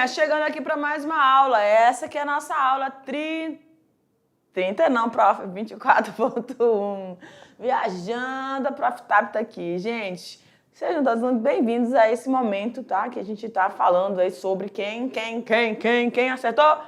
galerinha, chegando aqui para mais uma aula. Essa que é a nossa aula 30 não, prof, 24.1. Viajando, a Prof. Tab tá aqui. Gente, sejam todos muito bem-vindos a esse momento, tá? Que a gente tá falando aí sobre quem acertou.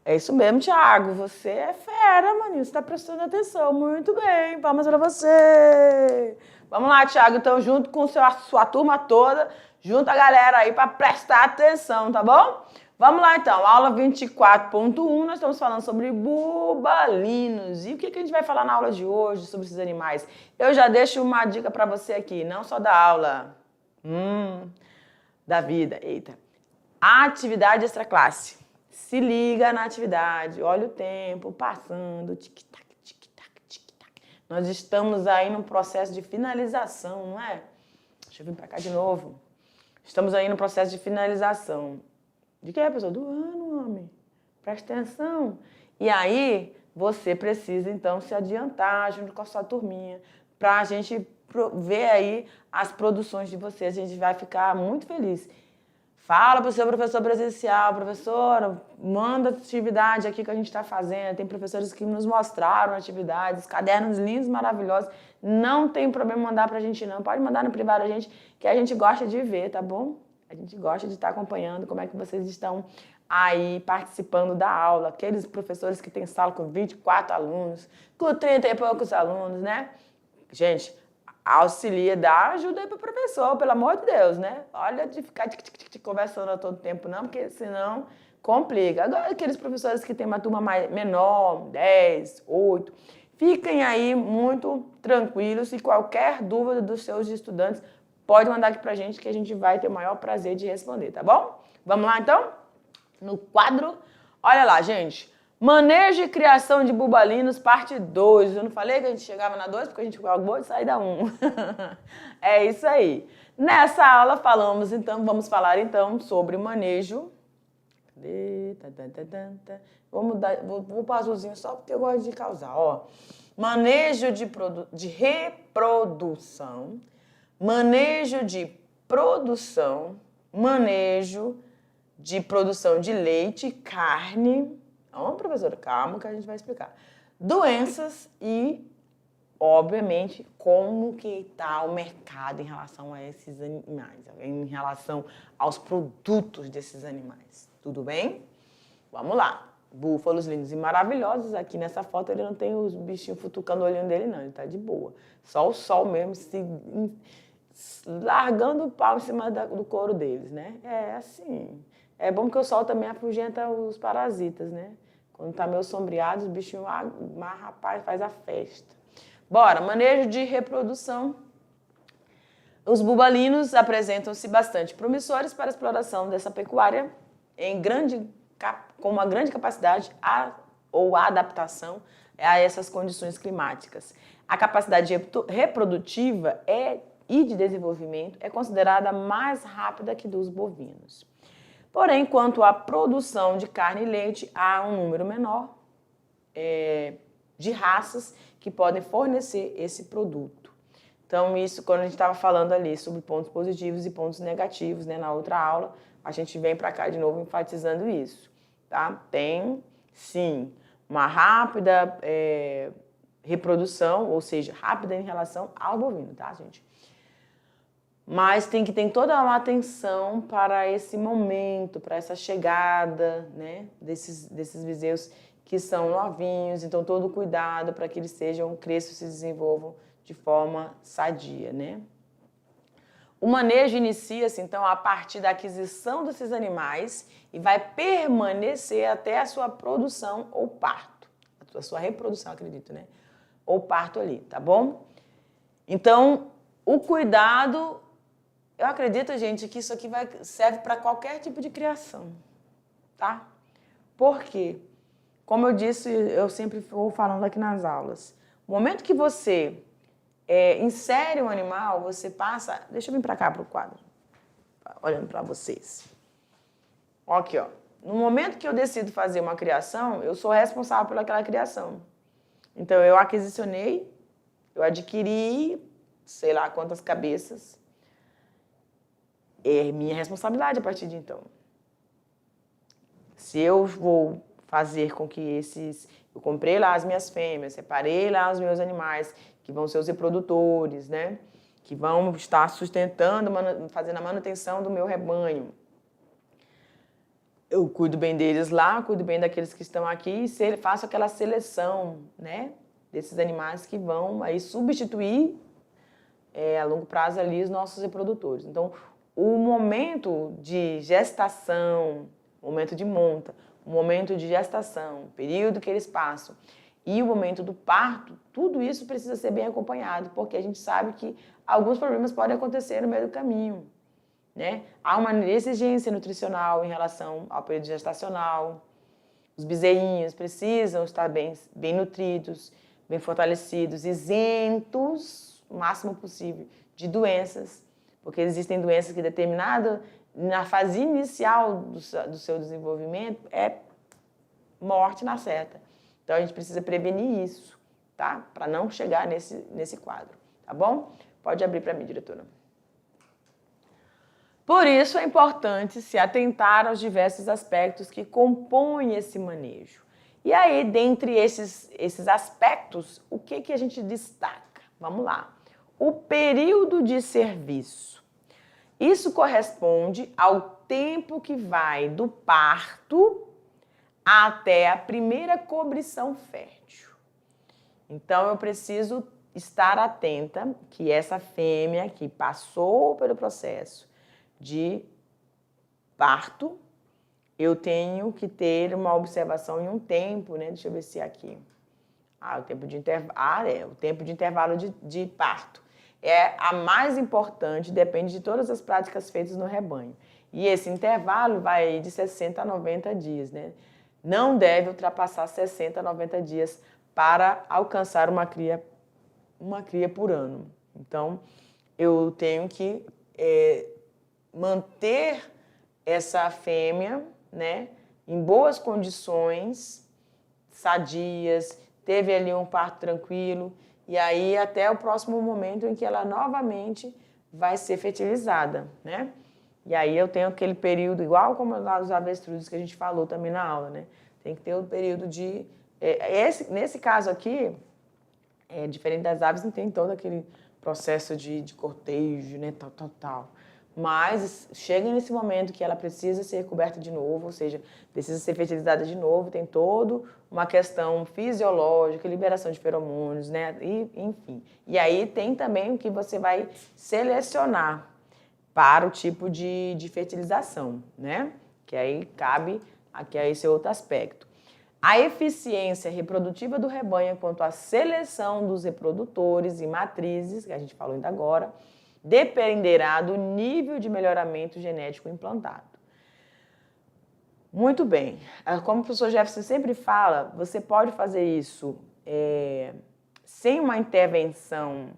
É isso mesmo, Thiago. Você é fera, maninho. Você tá prestando atenção. Muito bem. Palmas para você. Vamos lá, Thiago. Então, junto com sua turma toda, junto a galera aí para prestar atenção, tá bom? Vamos lá, então. Aula 24.1, nós estamos falando sobre bubalinos. E o que a gente vai falar na aula de hoje sobre esses animais? Eu já deixo uma dica para você aqui, não só da aula, da vida. Eita. Atividade extraclasse. Se liga na atividade, olha o tempo passando, tic-tac, tic-tac, tic-tac. Nós estamos aí num processo de finalização, não é? Deixa eu vir para cá de novo. Estamos aí no processo de finalização. De que é, pessoal? Do ano, homem. Presta atenção. E aí, você precisa, então, se adiantar junto com a sua turminha para a gente ver aí as produções de vocês. A gente vai ficar muito feliz. Fala para o seu professor presencial, professora, manda atividade aqui que a gente está fazendo. Tem professores que nos mostraram atividades, cadernos lindos, maravilhosos. Não tem problema mandar para a gente não. Pode mandar no privado a gente, que a gente gosta de ver, tá bom? A gente gosta de estar acompanhando como é que vocês estão aí participando da aula. Aqueles professores que têm sala com 24 alunos, com 30 e poucos alunos, né? Gente, auxilia, dá ajuda aí para o professor, pelo amor de Deus, né? Olha, de ficar conversando a todo tempo, não, porque senão complica. Agora, aqueles professores que têm uma turma menor, 10, 8, fiquem aí muito tranquilos e qualquer dúvida dos seus estudantes, pode mandar aqui pra gente que a gente vai ter o maior prazer de responder, tá bom? Vamos lá, então? No quadro, olha lá, gente. Manejo e criação de bubalinos, parte 2. Eu não falei que a gente chegava na 2 porque a gente acabou de sair da 1. É isso aí. Nessa aula vamos falar então sobre manejo. Vou para o azulzinho só porque eu gosto de causar. Ó. Manejo de reprodução, manejo de produção, manejo de produção de leite, carne. Não, professora, calma que a gente vai explicar. Doenças e, obviamente, como que está o mercado em relação a esses animais, em relação aos produtos desses animais. Tudo bem? Vamos lá. Búfalos lindos e maravilhosos. Aqui nessa foto ele não tem os bichinhos futucando o olhinho dele, não. Ele está de boa. Só o sol mesmo largando o pau em cima do couro deles, né? É assim. É bom que o sol também afugenta os parasitas, né? Quando tá meio sombreado, os bichinhos, mas rapaz, faz a festa. Bora, manejo de reprodução. Os bubalinos apresentam-se bastante promissores para a exploração dessa pecuária com uma grande capacidade ou adaptação a essas condições climáticas. A capacidade reprodutiva e de desenvolvimento é considerada mais rápida que dos bovinos. Porém, quanto à produção de carne e leite, há um número menor de raças que podem fornecer esse produto. Então, isso, quando a gente estava falando ali sobre pontos positivos e pontos negativos, né, na outra aula, a gente vem para cá de novo enfatizando isso. Tá? Tem, sim, uma rápida reprodução, ou seja, rápida em relação ao bovino, tá, gente? Mas tem que ter toda uma atenção para esse momento, para essa chegada, né, desses bezerros que são novinhos. Então, todo cuidado para que eles cresçam e se desenvolvam de forma sadia, né? O manejo inicia-se, então, a partir da aquisição desses animais e vai permanecer até a sua produção ou parto. A sua reprodução, acredito, né? Ou parto ali, tá bom? Então, o cuidado... Eu acredito, gente, que isso aqui serve para qualquer tipo de criação, tá? Por quê? Como eu disse, eu sempre vou falando aqui nas aulas. O momento que você insere um animal, você passa... Deixa eu vir para cá, para o quadro, olhando para vocês. Aqui, ó. No momento que eu decido fazer uma criação, eu sou responsável pelaquela criação. Então, eu aquisicionei, eu adquiri, sei lá quantas cabeças... É minha responsabilidade a partir de então. Se eu vou fazer com que eu comprei lá as minhas fêmeas, separei lá os meus animais, que vão ser os reprodutores, né? Que vão estar sustentando, fazendo a manutenção do meu rebanho. Eu cuido bem deles lá, cuido bem daqueles que estão aqui e faço aquela seleção, né? Desses animais que vão aí substituir a longo prazo ali os nossos reprodutores. Então, o momento de gestação, momento de monta, o momento de gestação, o período que eles passam e o momento do parto, tudo isso precisa ser bem acompanhado, porque a gente sabe que alguns problemas podem acontecer no meio do caminho, né? Há uma exigência nutricional em relação ao período gestacional. Os bezerrinhos precisam estar bem nutridos, bem fortalecidos, isentos, o máximo possível, de doenças, porque existem doenças que determinada na fase inicial do seu desenvolvimento é morte na certa. Então a gente precisa prevenir isso, tá? Para não chegar nesse quadro, tá bom? Pode abrir para mim, diretora. Por isso é importante se atentar aos diversos aspectos que compõem esse manejo. E aí, dentre esses aspectos, o que a gente destaca? Vamos lá. O período de serviço. Isso corresponde ao tempo que vai do parto até a primeira cobrição fértil. Então, eu preciso estar atenta que essa fêmea que passou pelo processo de parto, eu tenho que ter uma observação em um tempo, né? Deixa eu ver se é aqui. O tempo de intervalo, o tempo de intervalo de parto. É a mais importante, depende de todas as práticas feitas no rebanho. E esse intervalo vai de 60 a 90 dias, né? Não deve ultrapassar 60 a 90 dias para alcançar uma cria por ano. Então, eu tenho que manter essa fêmea, né, em boas condições, sadias, teve ali um parto tranquilo, e aí até o próximo momento em que ela novamente vai ser fertilizada, né? E aí eu tenho aquele período, igual como os avestruzes que a gente falou também na aula, né? Tem que ter o período de... nesse caso aqui, diferente das aves, não tem todo aquele processo de cortejo, né, tal. Mas chega nesse momento que ela precisa ser coberta de novo, ou seja, precisa ser fertilizada de novo, tem toda uma questão fisiológica, liberação de feromônios, né? E, enfim. E aí tem também o que você vai selecionar para o tipo de fertilização, né? Que aí cabe aqui a esse outro aspecto. A eficiência reprodutiva do rebanho quanto à seleção dos reprodutores e matrizes, que a gente falou ainda agora, dependerá do nível de melhoramento genético implantado. Muito bem. Como o professor Jefferson sempre fala, você pode fazer isso sem uma intervenção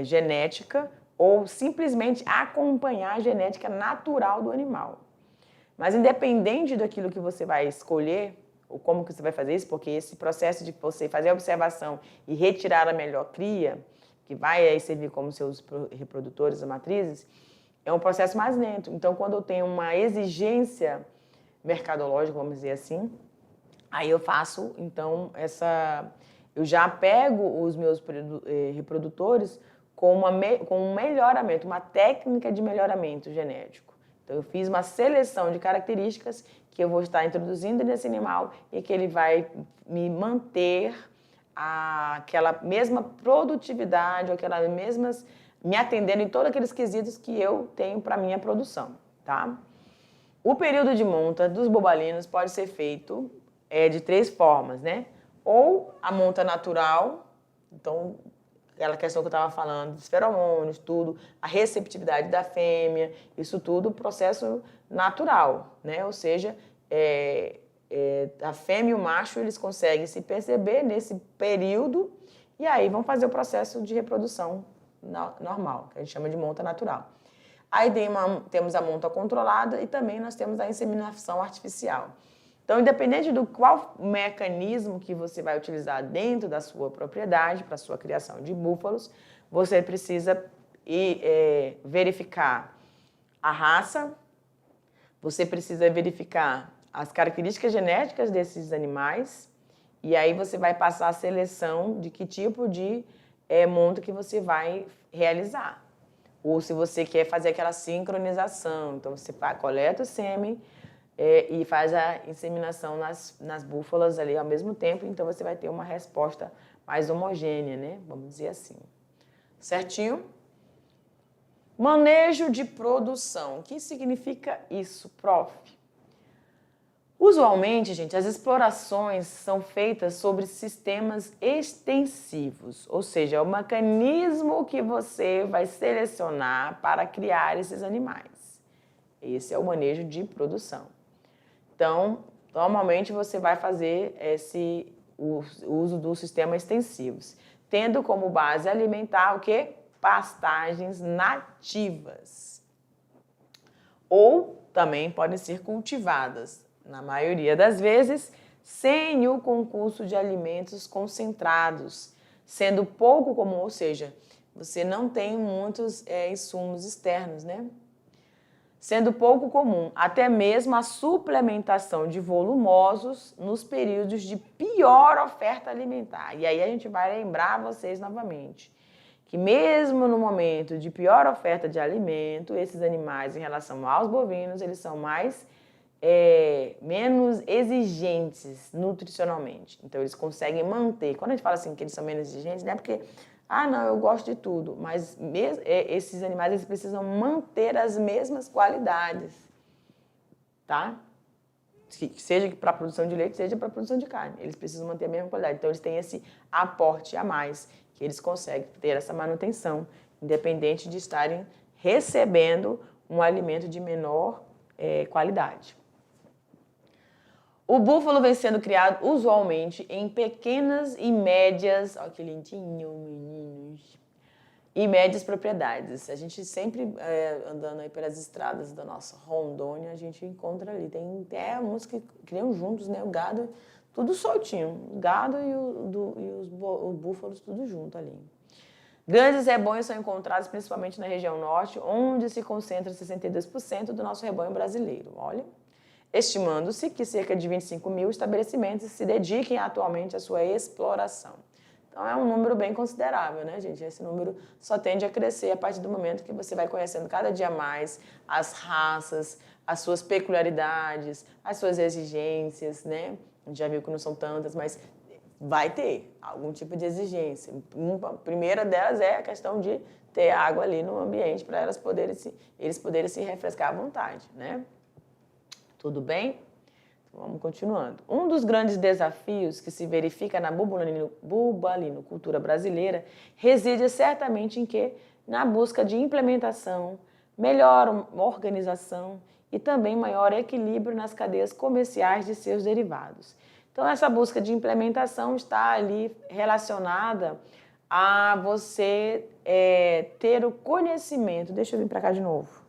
genética ou simplesmente acompanhar a genética natural do animal. Mas independente daquilo que você vai escolher, ou como que você vai fazer isso, porque esse processo de você fazer a observação e retirar a melhor cria, que vai aí servir como seus reprodutores ou matrizes, é um processo mais lento. Então, quando eu tenho uma exigência mercadológica, vamos dizer assim, aí eu faço, então, eu já pego os meus reprodutores com um melhoramento, uma técnica de melhoramento genético. Então, eu fiz uma seleção de características que eu vou estar introduzindo nesse animal e que ele vai me manter aquela mesma produtividade, me atendendo em todos aqueles quesitos que eu tenho para minha produção, tá? O período de monta dos bobalinos pode ser feito de 3 formas, né? Ou a monta natural, então aquela questão que eu estava falando, dos feromônios, tudo, a receptividade da fêmea, isso tudo processo natural, né? Ou seja, a fêmea e o macho, eles conseguem se perceber nesse período e aí vão fazer o processo de reprodução normal, que a gente chama de monta natural. Aí temos a monta controlada e também nós temos a inseminação artificial. Então, independente do qual mecanismo que você vai utilizar dentro da sua propriedade, para a sua criação de búfalos, você precisa verificar a raça, você precisa verificar as características genéticas desses animais e aí você vai passar a seleção de que tipo de monta que você vai realizar. Ou se você quer fazer aquela sincronização, então você coleta o sêmen e faz a inseminação nas búfalas ali ao mesmo tempo, então você vai ter uma resposta mais homogênea, né? Vamos dizer assim. Certinho? Manejo de produção. O que significa isso, prof? Usualmente, gente, as explorações são feitas sobre sistemas extensivos, ou seja, é o mecanismo que você vai selecionar para criar esses animais. Esse é o manejo de produção. Então, normalmente você vai fazer o uso dos sistemas extensivos, tendo como base alimentar o quê? Pastagens nativas. Ou também podem ser cultivadas, na maioria das vezes, sem o concurso de alimentos concentrados, sendo pouco comum, ou seja, você não tem muitos insumos externos, né? Sendo pouco comum, até mesmo a suplementação de volumosos nos períodos de pior oferta alimentar. E aí a gente vai lembrar vocês novamente que mesmo no momento de pior oferta de alimento, esses animais em relação aos bovinos, eles são menos exigentes nutricionalmente. Então eles conseguem manter. Quando a gente fala assim que eles são menos exigentes, não é porque não, eu gosto de tudo, mas esses animais eles precisam manter as mesmas qualidades, tá? Seja para a produção de leite, seja para a produção de carne. Eles precisam manter a mesma qualidade. Então, eles têm esse aporte a mais, que eles conseguem ter essa manutenção, independente de estarem recebendo um alimento de menor qualidade. O búfalo vem sendo criado usualmente em pequenas e médias, olha que lindinho, meninos, e médias propriedades. A gente sempre, andando aí pelas estradas da nossa Rondônia, a gente encontra ali. Tem até uns que criam juntos, né? O gado, tudo soltinho. O gado e os búfalos, tudo junto ali. Grandes rebanhos são encontrados principalmente na região norte, onde se concentra 62% do nosso rebanho brasileiro. Olha. Estimando-se que cerca de 25 mil estabelecimentos se dediquem atualmente à sua exploração. Então, é um número bem considerável, né, gente? Esse número só tende a crescer a partir do momento que você vai conhecendo cada dia mais as raças, as suas peculiaridades, as suas exigências, né? A gente já viu que não são tantas, mas vai ter algum tipo de exigência. A primeira delas é a questão de ter água ali no ambiente para eles poderem se refrescar à vontade, né? Tudo bem? Então, vamos continuando. Um dos grandes desafios que se verifica na bubalinocultura brasileira reside certamente em que? Na busca de implementação, melhor organização e também maior equilíbrio nas cadeias comerciais de seus derivados. Então, essa busca de implementação está ali relacionada a você ter o conhecimento. Deixa eu vir para cá de novo.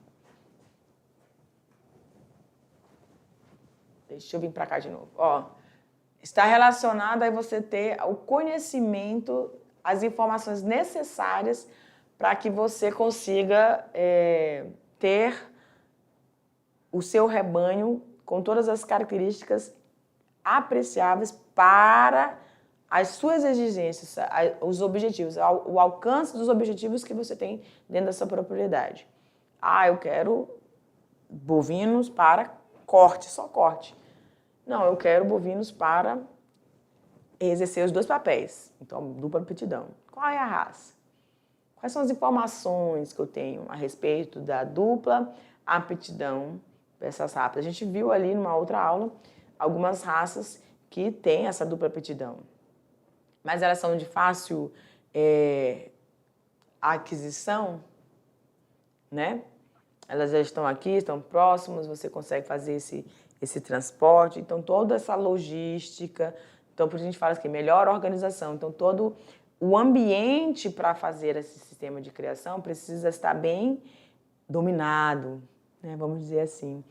Deixa eu vir para cá de novo. Ó, está relacionado a você ter o conhecimento, as informações necessárias para que você consiga ter o seu rebanho com todas as características apreciáveis para as suas exigências, os objetivos, o alcance dos objetivos que você tem dentro da sua propriedade. Eu quero bovinos para corte, só corte. Não, eu quero bovinos para exercer os dois papéis. Então, dupla aptidão. Qual é a raça? Quais são as informações que eu tenho a respeito da dupla aptidão dessas raças? A gente viu ali numa outra aula algumas raças que têm essa dupla aptidão. Mas elas são de fácil aquisição, né? Elas já estão aqui, estão próximas, você consegue fazer esse transporte. Então, toda essa logística. Então, por isso a gente fala assim, melhor organização. Então, todo o ambiente para fazer esse sistema de criação precisa estar bem dominado, né? Vamos dizer assim.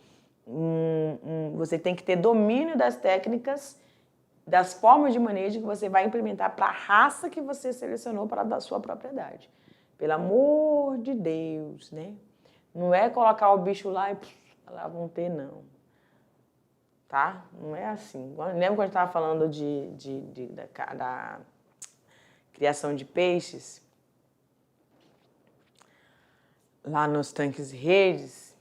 Você tem que ter domínio das técnicas, das formas de manejo que você vai implementar para a raça que você selecionou para a sua propriedade. Pelo amor de Deus, né? Não é colocar o bicho lá e Lá vão ter, não. Tá? Não é assim. Lembra quando a gente estava falando da criação de peixes? Lá nos tanques e redes,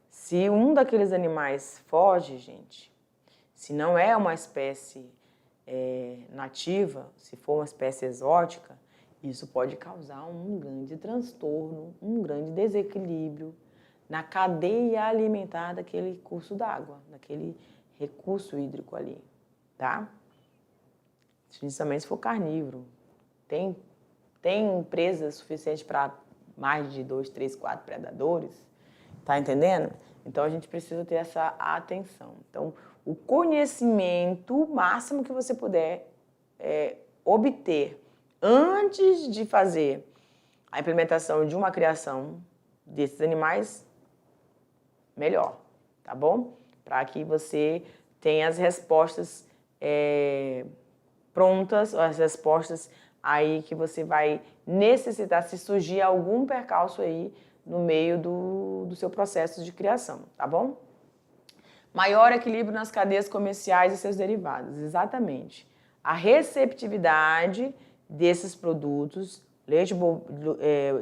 se um daqueles animais foge, gente, se não é uma espécie nativa, se for uma espécie exótica, isso pode causar um grande transtorno, um grande desequilíbrio na cadeia alimentar daquele curso d'água, daquele recurso hídrico ali, tá? Principalmente se for carnívoro. Tem presa suficiente para mais de 2, 3, 4 predadores, tá entendendo? Então, a gente precisa ter essa atenção. Então, o conhecimento máximo que você puder obter antes de fazer a implementação de uma criação desses animais, melhor, tá bom? Para que você tenha as respostas prontas, as respostas aí que você vai necessitar se surgir algum percalço aí no meio do seu processo de criação, tá bom? Maior equilíbrio nas cadeias comerciais e seus derivados, exatamente. A receptividade desses produtos, leite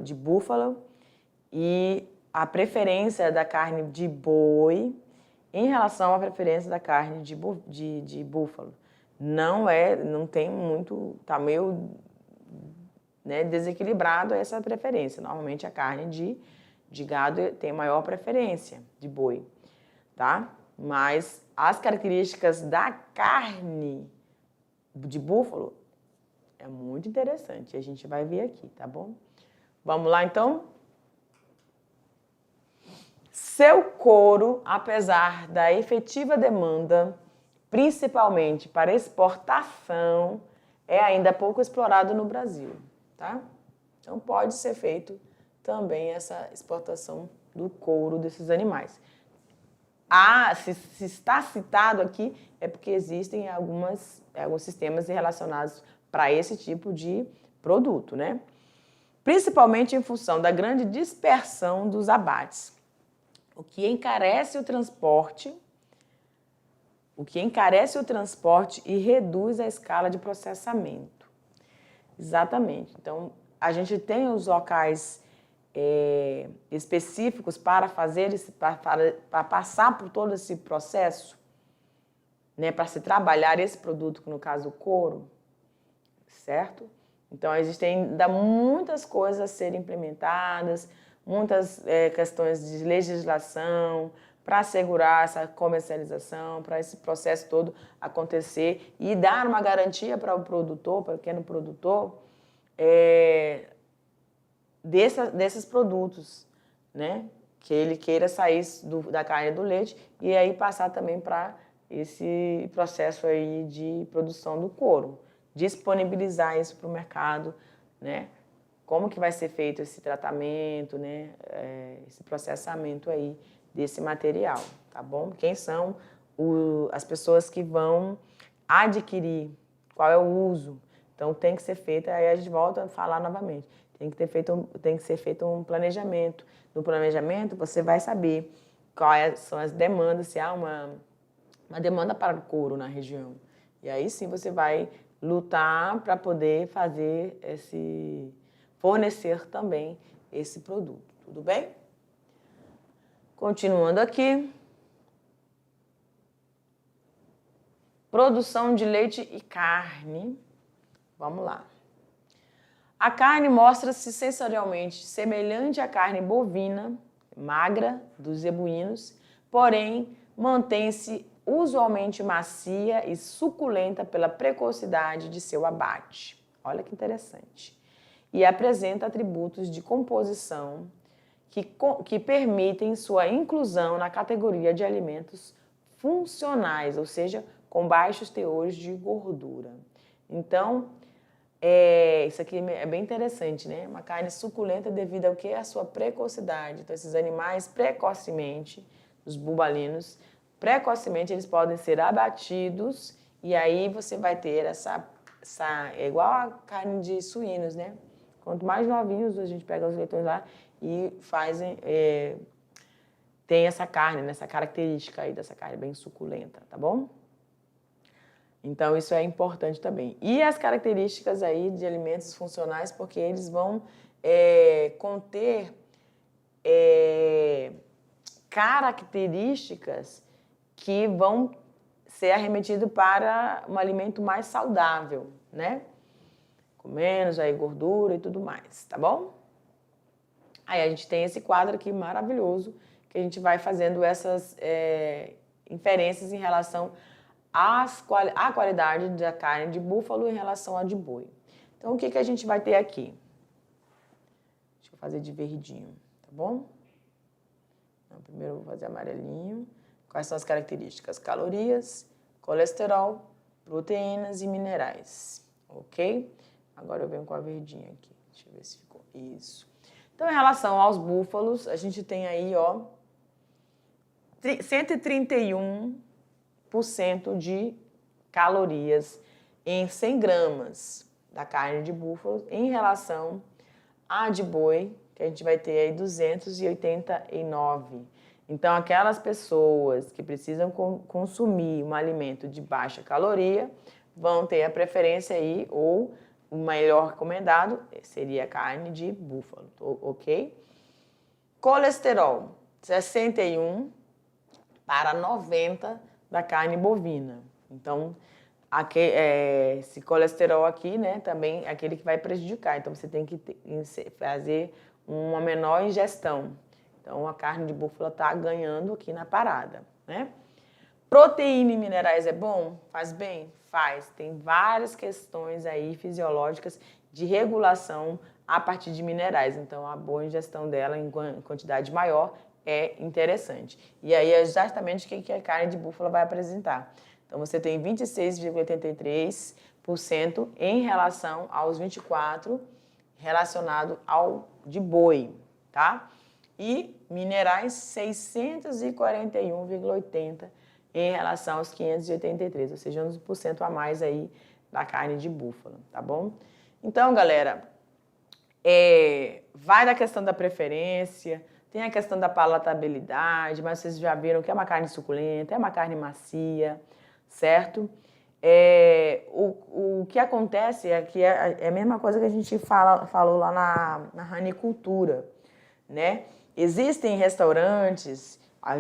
de búfalo e a preferência da carne de boi em relação à preferência da carne de búfalo. Não tem muito, tá meio desequilibrado essa preferência. Normalmente a carne de gado tem maior preferência de boi, tá? Mas as características da carne de búfalo é muito interessante. A gente vai ver aqui, tá bom? Vamos lá, então? Seu couro, apesar da efetiva demanda, principalmente para exportação, é ainda pouco explorado no Brasil, tá? Então pode ser feito também essa exportação do couro desses animais. Se está citado aqui, é porque existem alguns sistemas relacionados para esse tipo de produto, né? Principalmente em função da grande dispersão dos abates, o que encarece o transporte e reduz a escala de processamento. Exatamente. Então, a gente tem os locais específicos para fazer para passar por todo esse processo, né, para se trabalhar esse produto, que no caso o couro, certo? Então existem ainda muitas coisas a serem implementadas, muitas questões de legislação para assegurar essa comercialização, para esse processo todo acontecer e dar uma garantia para o produtor, para o pequeno produtor, desses produtos, né? Que ele queira sair da carne e do leite e aí passar também para esse processo aí de produção do couro. Disponibilizar isso para o mercado, né? Como que vai ser feito esse tratamento, né? Esse processamento aí desse material, tá bom? Quem são as pessoas que vão adquirir, qual é o uso. Então tem que ser feito, aí a gente volta a falar novamente. Tem que ser feito um planejamento. No planejamento, você vai saber quais são as demandas, se há uma demanda para o couro na região. E aí sim você vai lutar para poder fornecer também esse produto. Tudo bem? Continuando aqui. Produção de leite e carne. Vamos lá. A carne mostra-se sensorialmente semelhante à carne bovina, magra, dos zebuínos, porém mantém-se usualmente macia e suculenta pela precocidade de seu abate. Olha que interessante. E apresenta atributos de composição que permitem sua inclusão na categoria de alimentos funcionais, ou seja, com baixos teores de gordura. Então, isso aqui é bem interessante, né? Uma carne suculenta devido ao que? A sua precocidade. Então, esses animais precocemente, os bubalinos, precocemente eles podem ser abatidos e aí você vai ter é igual a carne de suínos, né? Quanto mais novinhos, a gente pega os leitões lá e fazem tem essa carne, né? Essa característica aí dessa carne bem suculenta, tá bom? Então, isso é importante também. E as características aí de alimentos funcionais, porque eles vão conter características que vão ser arremetido para um alimento mais saudável, né? Com menos aí gordura e tudo mais, tá bom? Aí a gente tem esse quadro aqui maravilhoso que a gente vai fazendo essas inferências em relação à qualidade da carne de búfalo em relação à de boi. Então, o que a gente vai ter aqui? Deixa eu fazer de verdinho, tá bom? Então, primeiro eu vou fazer amarelinho. Quais são as características? Calorias, colesterol, proteínas e minerais, ok? Agora eu venho com a verdinha aqui. Deixa eu ver se ficou. Isso. Então, em relação aos búfalos, a gente tem aí, ó, 131% de calorias em 100 gramas da carne de búfalo em relação à de boi, que a gente vai ter aí 289. Então, aquelas pessoas que precisam consumir um alimento de baixa caloria vão ter a preferência aí, ou o melhor recomendado seria a carne de búfalo, ok? Colesterol, 61 para 90 da carne bovina. Então, esse colesterol aqui, né, também é aquele que vai prejudicar. Então, você tem que fazer uma menor ingestão. Então, a carne de búfalo está ganhando aqui na parada, né? Proteína e minerais é bom? Faz bem? Faz. Tem várias questões aí fisiológicas de regulação a partir de minerais. Então, a boa ingestão dela em quantidade maior é interessante. E aí é exatamente o que a carne de búfalo vai apresentar. Então, você tem 26,83% em relação aos 24% relacionado ao de boi, tá? E minerais 641,80 em relação aos 583, ou seja, 11% a mais aí da carne de búfalo, tá bom? Então, galera, vai da questão da preferência, tem a questão da palatabilidade, mas vocês já viram que é uma carne suculenta, é uma carne macia, certo? O que acontece é que é a mesma coisa que a gente falou lá na ranicultura, né? Existem restaurantes, a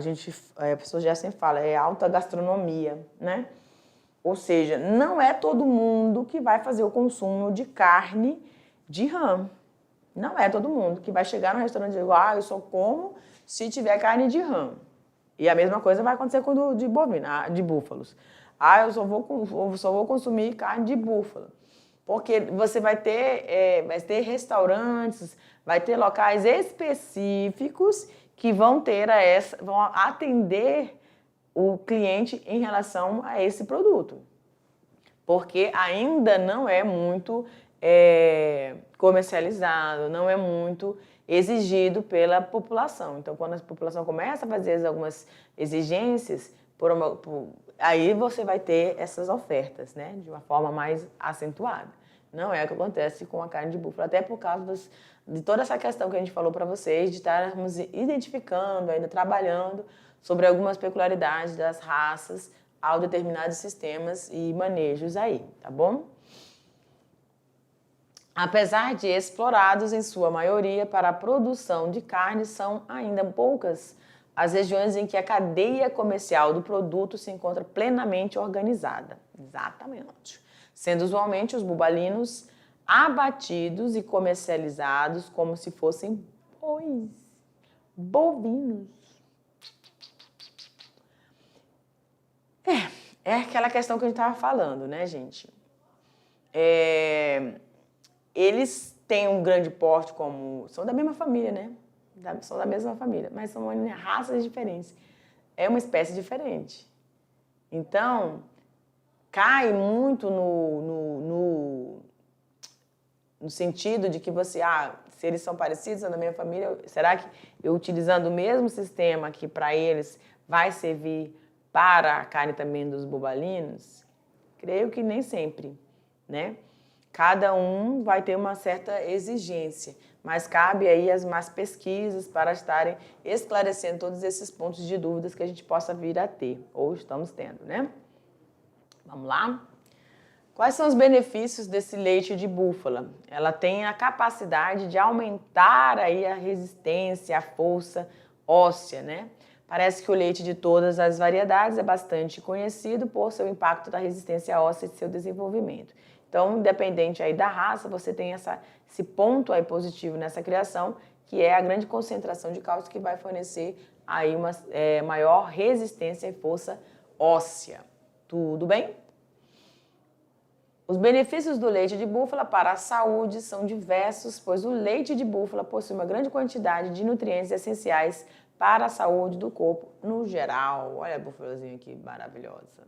pessoa já sempre fala, é alta gastronomia, né? Ou seja, não é todo mundo que vai fazer o consumo de carne de rã. Não é todo mundo que vai chegar no restaurante e dizer, eu só como se tiver carne de rã. E a mesma coisa vai acontecer com o de bovina, de búfalos. Eu só vou consumir carne de búfalo. Porque você vai ter restaurantes, vai ter locais específicos que vão atender o cliente em relação a esse produto. Porque ainda não é muito comercializado, não é muito exigido pela população. Então, quando a população começa a fazer algumas exigências, aí você vai ter essas ofertas, né, de uma forma mais acentuada. Não é o que acontece com a carne de búfalo, até por causa de toda essa questão que a gente falou para vocês, de estarmos identificando, ainda trabalhando sobre algumas peculiaridades das raças ao determinados sistemas e manejos aí, tá bom? Apesar de explorados em sua maioria para a produção de carne, são ainda poucas as regiões em que a cadeia comercial do produto se encontra plenamente organizada. Exatamente. Sendo usualmente os bubalinos abatidos e comercializados como se fossem bovinos. É aquela questão que a gente estava falando, né, gente? Eles têm um grande porte são da mesma família, né? São da mesma família, mas são raças diferentes. É uma espécie diferente. Então, cai muito no sentido de que se eles são parecidos, são da mesma família, será que eu utilizando o mesmo sistema que para eles vai servir para a carne também dos bubalinos? Creio que nem sempre, né? Cada um vai ter uma certa exigência, mas cabe aí as más pesquisas para estarem esclarecendo todos esses pontos de dúvidas que a gente possa vir a ter, ou estamos tendo, né? Vamos lá? Quais são os benefícios desse leite de búfala? Ela tem a capacidade de aumentar aí a resistência, a força óssea, né? Parece que o leite de todas as variedades é bastante conhecido por seu impacto da resistência óssea e seu desenvolvimento. Então, independente aí da raça, você tem esse ponto aí positivo nessa criação, que é a grande concentração de cálcio que vai fornecer aí uma maior resistência e força óssea. Tudo bem? Os benefícios do leite de búfala para a saúde são diversos, pois o leite de búfala possui uma grande quantidade de nutrientes essenciais para a saúde do corpo no geral. Olha a búfalazinha aqui, maravilhosa.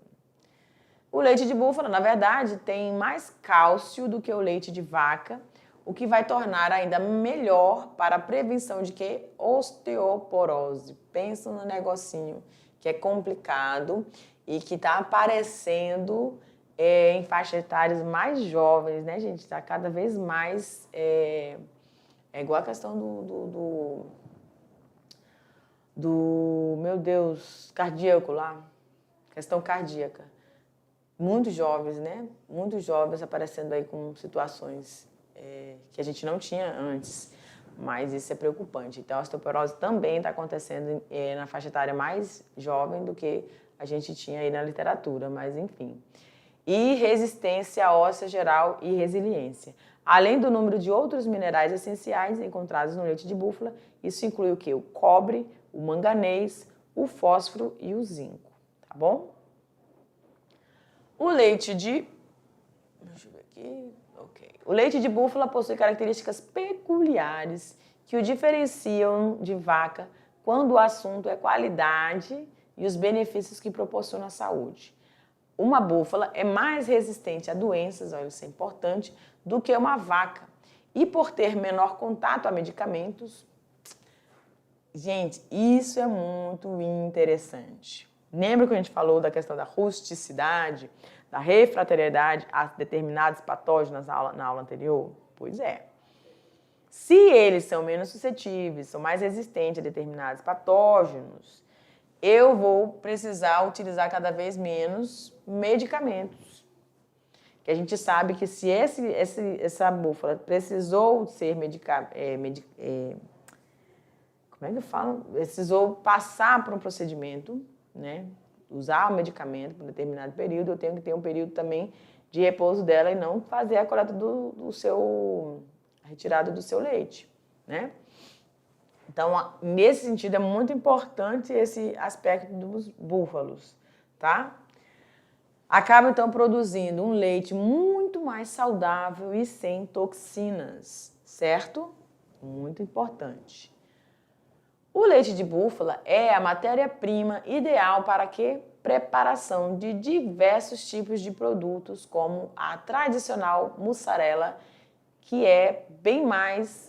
O leite de búfala, na verdade, tem mais cálcio do que o leite de vaca, o que vai tornar ainda melhor para a prevenção de quê? Osteoporose. Pensa no negocinho que é complicado e que está aparecendo em faixas etárias mais jovens, né, gente? Está cada vez mais... É igual a questão meu Deus, cardíaco lá. Questão cardíaca. Muitos jovens, né? Muitos jovens aparecendo aí com situações que a gente não tinha antes. Mas isso é preocupante. Então, a osteoporose também está acontecendo na faixa etária mais jovem do que a gente tinha aí na literatura, mas enfim. E resistência óssea geral e resiliência. Além do número de outros minerais essenciais encontrados no leite de búfala, isso inclui o quê? O cobre, o manganês, o fósforo e o zinco, tá bom? O leite de... Deixa eu ver aqui... Ok. O leite de búfala possui características peculiares que o diferenciam de vaca quando o assunto é qualidade e os benefícios que proporciona à saúde. Uma búfala é mais resistente a doenças, olha, isso é importante, do que uma vaca. E por ter menor contato a medicamentos, gente, isso é muito interessante. Lembra que a gente falou da questão da rusticidade, da refratariedade a determinados patógenos na aula anterior? Pois é. Se eles são menos suscetíveis, são mais resistentes a determinados patógenos, eu vou precisar utilizar cada vez menos medicamentos. Que a gente sabe que se essa búfala precisou ser como é que eu falo? Precisou passar por um procedimento, né? Usar o medicamento por um determinado período, eu tenho que ter um período também de repouso dela e não fazer a coleta a retirada do seu leite, né? Então, nesse sentido, é muito importante esse aspecto dos búfalos, tá? Acaba, então, produzindo um leite muito mais saudável e sem toxinas, certo? Muito importante. O leite de búfala é a matéria-prima ideal para que preparação de diversos tipos de produtos, como a tradicional mussarela, que é bem mais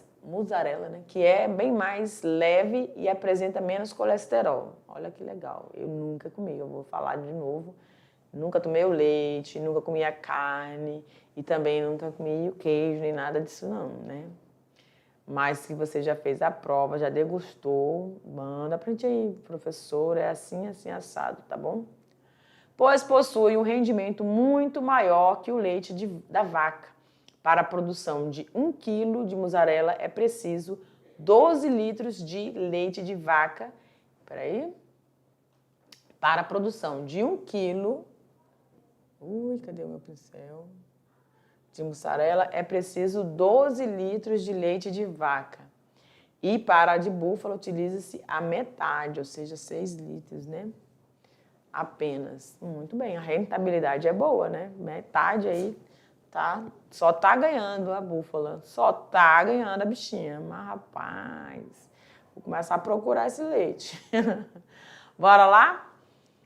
que é bem mais leve e apresenta menos colesterol. Olha que legal. Eu nunca comi, eu vou falar de novo. Nunca tomei o leite, nunca comi a carne e também nunca comi o queijo, nem nada disso não, né? Mas se você já fez a prova, já degustou, manda pra gente aí, professor, é assim, assim, assado, tá bom? Pois possui um rendimento muito maior que o leite da vaca. Para a produção de 1 kg de mussarela é preciso 12 litros de leite de vaca. Para a produção de 1 kg... cadê o meu pincel? De mussarela é preciso 12 litros de leite de vaca. E para a de búfala utiliza-se a metade, ou seja, 6 litros, né? Apenas. Muito bem, a rentabilidade é boa, né? Metade aí... Só tá ganhando a búfala, só tá ganhando a bichinha. Mas, rapaz, vou começar a procurar esse leite. Bora lá?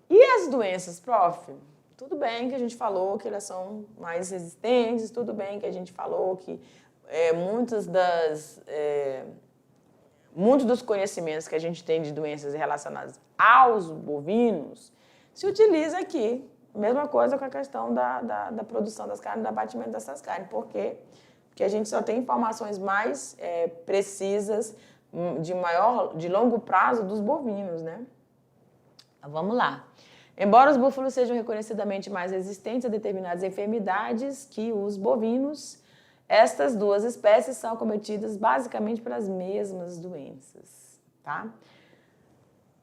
E as doenças, prof? Tudo bem que a gente falou que elas são mais resistentes, tudo bem que a gente falou que muitos dos conhecimentos que a gente tem de doenças relacionadas aos bovinos se utiliza aqui. Mesma coisa com a questão da produção das carnes, do abatimento dessas carnes. Por quê? que a gente só tem informações mais precisas, de longo prazo dos bovinos, né? Então, vamos lá. Embora os búfalos sejam reconhecidamente mais resistentes a determinadas enfermidades que os bovinos, estas duas espécies são acometidas basicamente pelas mesmas doenças, tá?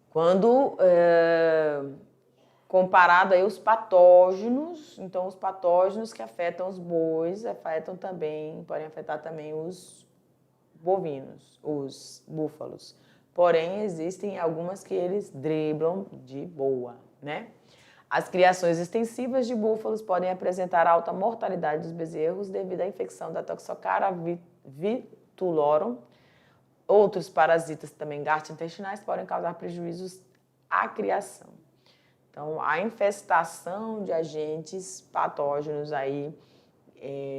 Quando comparado aí os patógenos, então os patógenos que afetam os bois podem afetar também os bovinos, os búfalos. Porém, existem algumas que eles driblam de boa, né? As criações extensivas de búfalos podem apresentar alta mortalidade dos bezerros devido à infecção da Toxocara vitulorum. Outros parasitas também gastrointestinais podem causar prejuízos à criação. Então, a infestação de agentes patógenos aí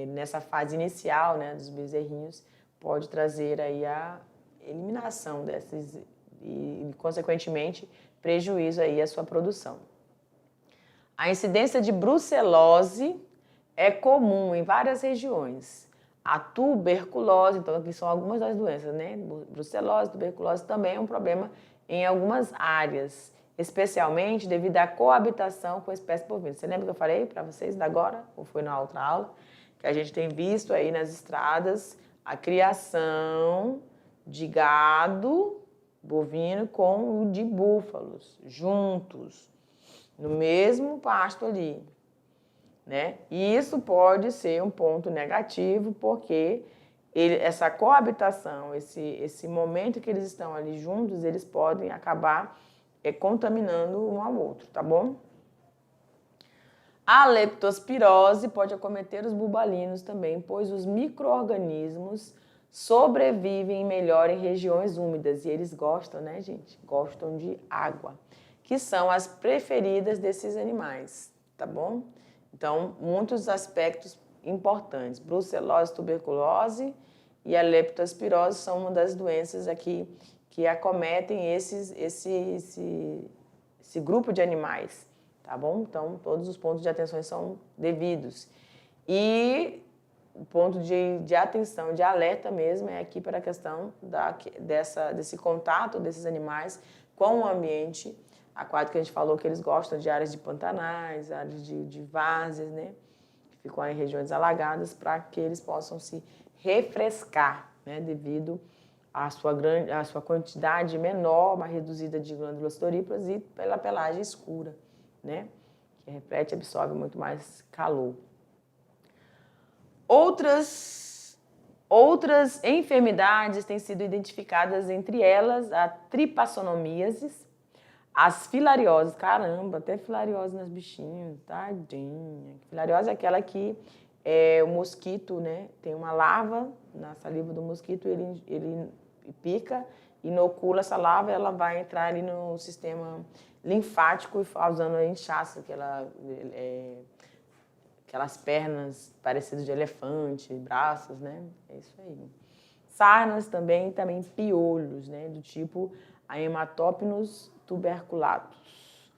nessa fase inicial, né, dos bezerrinhos pode trazer aí a eliminação desses e, consequentemente, prejuízo aí à sua produção. A incidência de brucelose é comum em várias regiões. A tuberculose, então aqui são algumas das doenças, né? Brucelose, tuberculose também é um problema em algumas áreas, especialmente devido à coabitação com a espécie bovina. Você lembra que eu falei para vocês da agora, ou foi na outra aula, que a gente tem visto aí nas estradas a criação de gado bovino com o de búfalos, juntos, no mesmo pasto ali, né? E isso pode ser um ponto negativo, porque essa coabitação, esse momento que eles estão ali juntos, eles podem acabar contaminando um ao outro, tá bom? A leptospirose pode acometer os bubalinos também, pois os micro-organismos sobrevivem melhor em regiões úmidas. E eles gostam, né, gente? Gostam de água, que são as preferidas desses animais, tá bom? Então, muitos aspectos importantes. Brucelose, tuberculose e a leptospirose são uma das doenças aqui que acometem esse grupo de animais, tá bom? Então, todos os pontos de atenção são devidos. E o ponto de atenção, de alerta mesmo, é aqui para a questão desse contato desses animais com o ambiente aquático, que a gente falou que eles gostam de áreas de pantanais, áreas de várzeas, né? Que ficam em regiões alagadas, para que eles possam se refrescar, né? Devido à sua quantidade menor, mais reduzida de glândulas sudoríparas e pela pelagem escura, né? Que reflete e absorve muito mais calor. Outras enfermidades têm sido identificadas, entre elas a tripassonomíase, as filarioses. Caramba, até filariose nas bichinhas, tadinha. Filariose é aquela que o mosquito, né, tem uma larva na saliva do mosquito, ele pica, inocula essa larva, ela vai entrar ali no sistema linfático, causando inchaço, aquelas pernas parecidas de elefante, braços, né? É isso aí. Sarnas também piolhos, né? Do tipo a Hematópinus tuberculatus.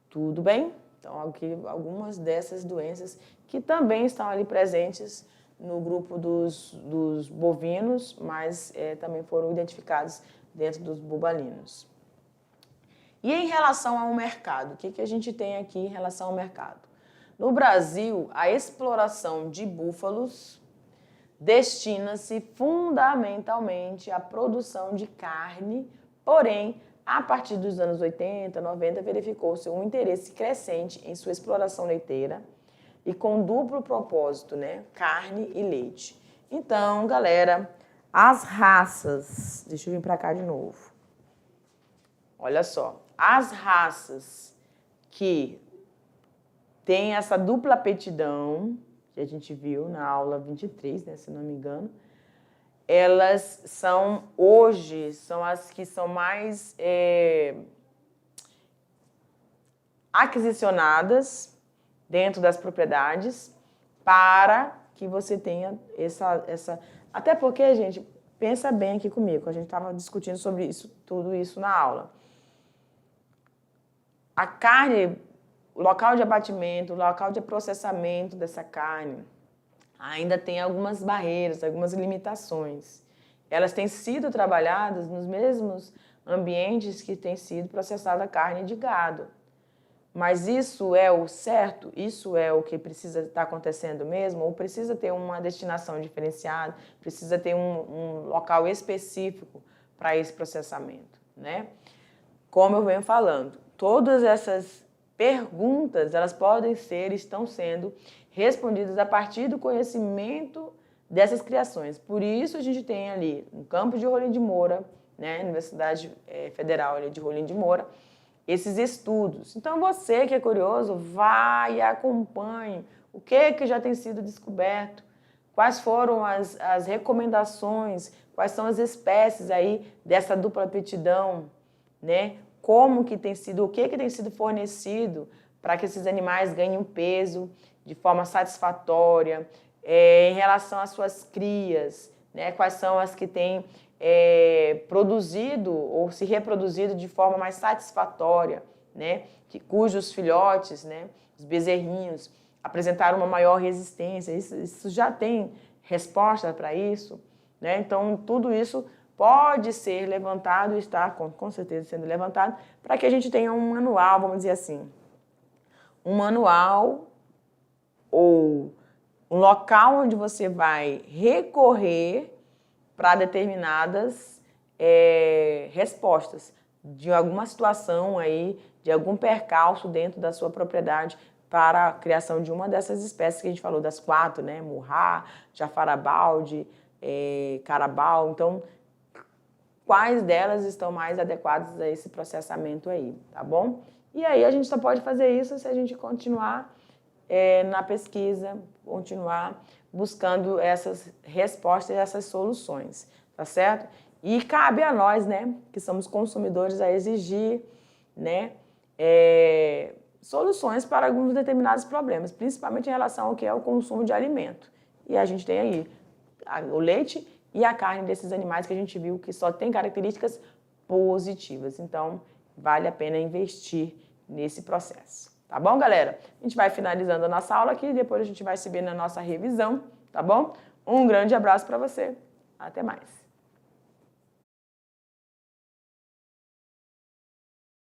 Tudo bem? Então, aqui algumas dessas doenças que também estão ali presentes no grupo dos bovinos, mas também foram identificados dentro dos bubalinos. E em relação ao mercado, o que a gente tem aqui em relação ao mercado? No Brasil, a exploração de búfalos destina-se fundamentalmente à produção de carne, porém, a partir dos anos 80, 90, verificou-se um interesse crescente em sua exploração leiteira e com duplo propósito, né? Carne e leite. Então, galera, as raças... Deixa eu vir para cá de novo. Olha só, as raças que têm essa dupla aptidão, que a gente viu na aula 23, né, se não me engano, elas são, hoje, são as que são mais aquisicionadas dentro das propriedades para que você tenha essa... Até porque, gente, pensa bem aqui comigo, a gente estava discutindo sobre isso, tudo isso na aula. A carne, o local de abatimento, o local de processamento dessa carne, ainda tem algumas barreiras, algumas limitações. Elas têm sido trabalhadas nos mesmos ambientes que tem sido processada a carne de gado. Mas isso é o certo? Isso é o que precisa estar acontecendo mesmo? Ou precisa ter uma destinação diferenciada? Precisa ter um local específico para esse processamento, né? Como eu venho falando, todas essas perguntas, elas podem ser, estão sendo respondidas a partir do conhecimento dessas criações. Por isso a gente tem ali no campus de Rolim de Moura, né, Universidade Federal ali de Rolim de Moura, esses estudos. Então você que é curioso, vai e acompanhe o que já tem sido descoberto, quais foram as recomendações, quais são as espécies aí dessa dupla aptidão, né? Como que tem sido, o que tem sido fornecido para que esses animais ganhem peso de forma satisfatória, em relação às suas crias, né? Quais são as que têm produzido ou se reproduzido de forma mais satisfatória, né? Cujos filhotes, né? Os bezerrinhos, apresentaram uma maior resistência. Isso já tem resposta para isso, né? Então, tudo isso pode ser levantado e está com certeza sendo levantado para que a gente tenha um manual, vamos dizer assim, um manual ou um local onde você vai recorrer para determinadas respostas de alguma situação aí, de algum percalço dentro da sua propriedade para a criação de uma dessas espécies que a gente falou, das 4, né? Murrá, Jafarabaldi, Carabal. Então, quais delas estão mais adequadas a esse processamento aí, tá bom? E aí a gente só pode fazer isso se a gente continuar na pesquisa, continuar buscando essas respostas e essas soluções, tá certo? E cabe a nós, né, que somos consumidores, a exigir, né, soluções para alguns determinados problemas, principalmente em relação ao que é o consumo de alimento. E a gente tem aí o leite e a carne desses animais que a gente viu que só tem características positivas. Então, vale a pena investir nesse processo. Tá bom, galera? A gente vai finalizando a nossa aula aqui e depois a gente vai se ver na nossa revisão, tá bom? Um grande abraço para você. Até mais.